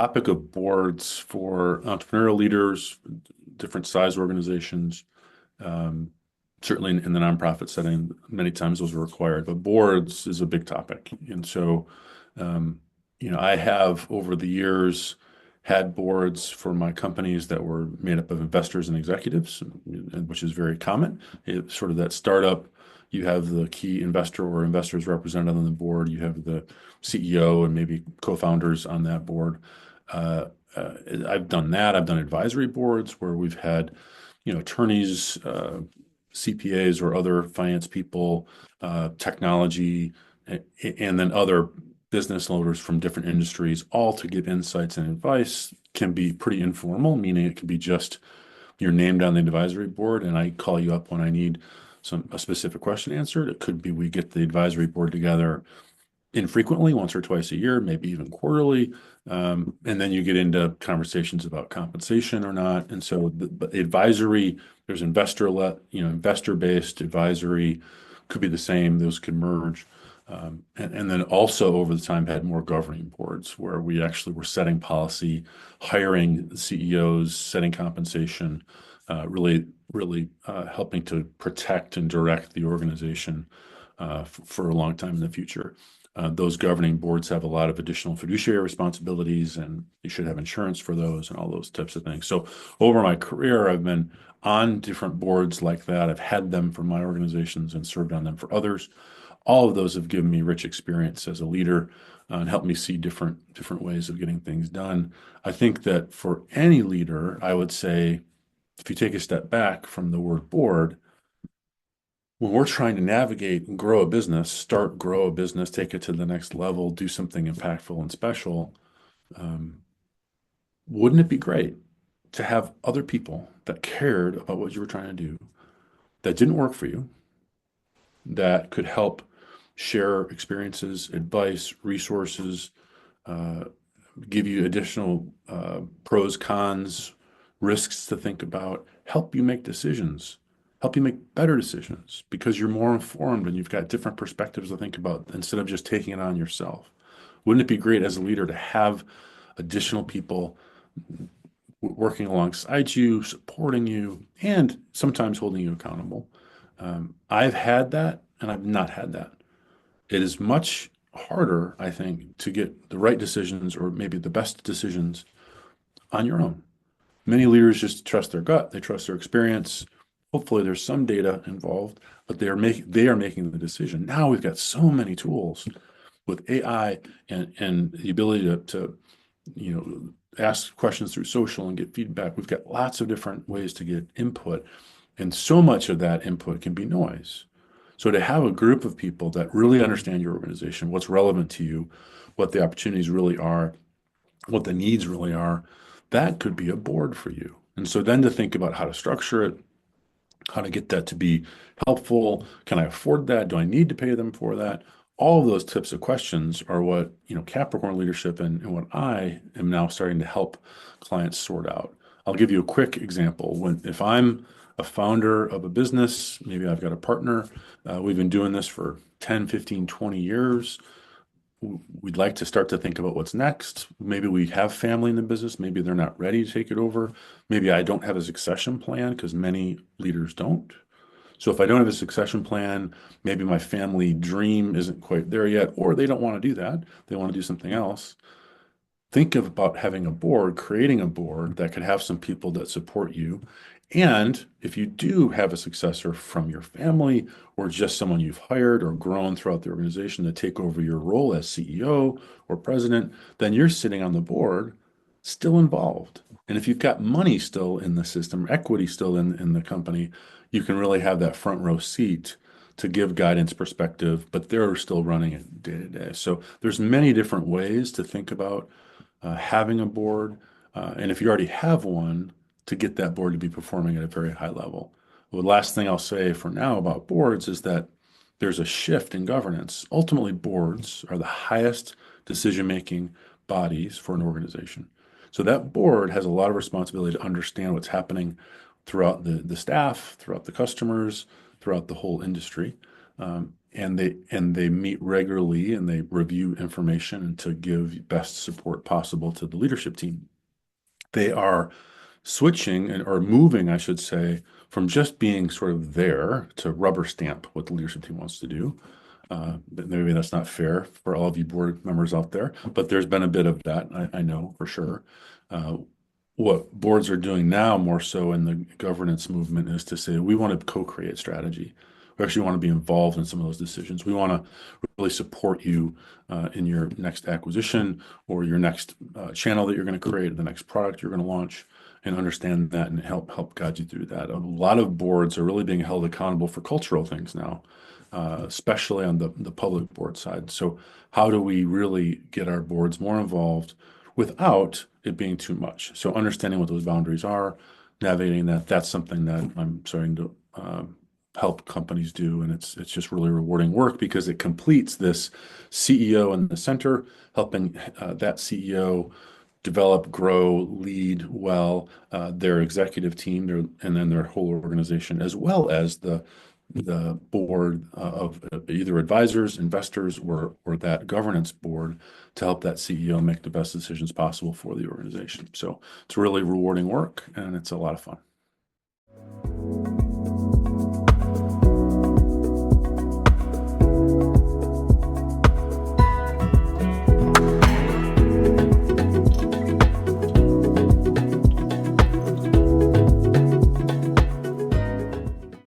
topic of boards for entrepreneurial leaders, different size organizations, um, certainly in the nonprofit setting, many times those are required, but boards is a big topic. And so, um, I have over the years had boards for my companies that were made up of investors and executives, which is very common. It's sort of that startup. You have the key investor or investors represented on the board. You have the CEO and maybe co-founders on that board. Uh, uh, I've done that. I've done advisory boards where we've had, attorneys, CPAs or other finance people, technology, and then other business owners from different industries, all to give insights and advice. Can be pretty informal, meaning it can be just you're named on the advisory board, and I call you up when I need a specific question answered. It could be we get the advisory board together infrequently, once or twice a year, maybe even quarterly. And then you get into conversations about compensation or not. And so the advisory, there's investor-based advisory could be the same. Those could merge. And then also over the time had more governing boards where we actually were setting policy, hiring CEOs, setting compensation, really helping to protect and direct the organization for a long time in the future. Those governing boards have a lot of additional fiduciary responsibilities, and you should have insurance for those and all those types of things. So over my career, I've been on different boards like that. I've had them for my organizations and served on them for others. All of those have given me rich experience as a leader and helped me see different ways of getting things done. I think that for any leader, I would say, if you take a step back from the word board, when we're trying to navigate and grow a business, grow a business, take it to the next level, do something impactful and special, wouldn't it be great to have other people that cared about what you were trying to do, that didn't work for you, that could help share experiences, advice, resources, uh, give you additional pros, cons, risks to think about, help you make decisions, help you make better decisions because you're more informed and you've got different perspectives to think about instead of just taking it on yourself. Wouldn't it be great as a leader to have additional people working alongside you, supporting you, and sometimes holding you accountable? I've had that and I've not had that. It is much harder, I think, to get the right decisions or maybe the best decisions on your own. Many leaders just trust their gut, they trust their experience. Hopefully, there's some data involved, but they are making the decision. Now we've got so many tools with AI and the ability to ask questions through social and get feedback. We've got lots of different ways to get input, and so much of that input can be noise. So to have a group of people that really understand your organization, what's relevant to you, what the opportunities really are, what the needs really are, that could be a board for you. And so then to think about how to structure it, how to get that to be helpful. Can I afford that? Do I need to pay them for that? All of those types of questions are what, Capricorn leadership and what I am now starting to help clients sort out. I'll give you a quick example. If I'm a founder of a business, maybe I've got a partner, we've been doing this for 10, 15, 20 years. We'd like to start to think about what's next. Maybe we have family in the business. Maybe they're not ready to take it over. Maybe I don't have a succession plan because many leaders don't. So if I don't have a succession plan, maybe my family dream isn't quite there yet, or they don't want to do that. They want to do something else. Think about having a board, creating a board that could have some people that support you. And if you do have a successor from your family or just someone you've hired or grown throughout the organization to take over your role as CEO or president, then you're sitting on the board still involved. And if you've got money still in the system, equity still in the company, you can really have that front row seat to give guidance perspective, but they're still running it day to day. So there's many different ways to think about having a board, and if you already have one, to get that board to be performing at a very high level. Well, the last thing I'll say for now about boards is that there's a shift in governance. Ultimately, boards are the highest decision-making bodies for an organization. So that board has a lot of responsibility to understand what's happening throughout the staff, throughout the customers, throughout the whole industry. and they meet regularly and they review information and to give best support possible to the leadership team. They are switching or moving, I should say, from just being sort of there to rubber stamp what the leadership team wants to do. But maybe that's not fair for all of you board members out there, but there's been a bit of that, I know for sure. Uh, what boards are doing now, more so in the governance movement, is to say we want to co-create strategy. We actually want to be involved in some of those decisions. We want to really support you in your next acquisition or your next channel that you're going to create, the next product you're going to launch, and understand that and help guide you through that. A lot of boards are really being held accountable for cultural things now, especially on the public board side. So how do we really get our boards more involved without it being too much? So understanding what those boundaries are, navigating that, that's something that I'm starting to help companies do. And it's just really rewarding work because it completes this CEO in the center, helping that CEO develop, grow, lead well their executive team, and then their whole organization, as well as the board of either advisors, investors, or that governance board to help that CEO make the best decisions possible for the organization. So it's really rewarding work, and it's a lot of fun.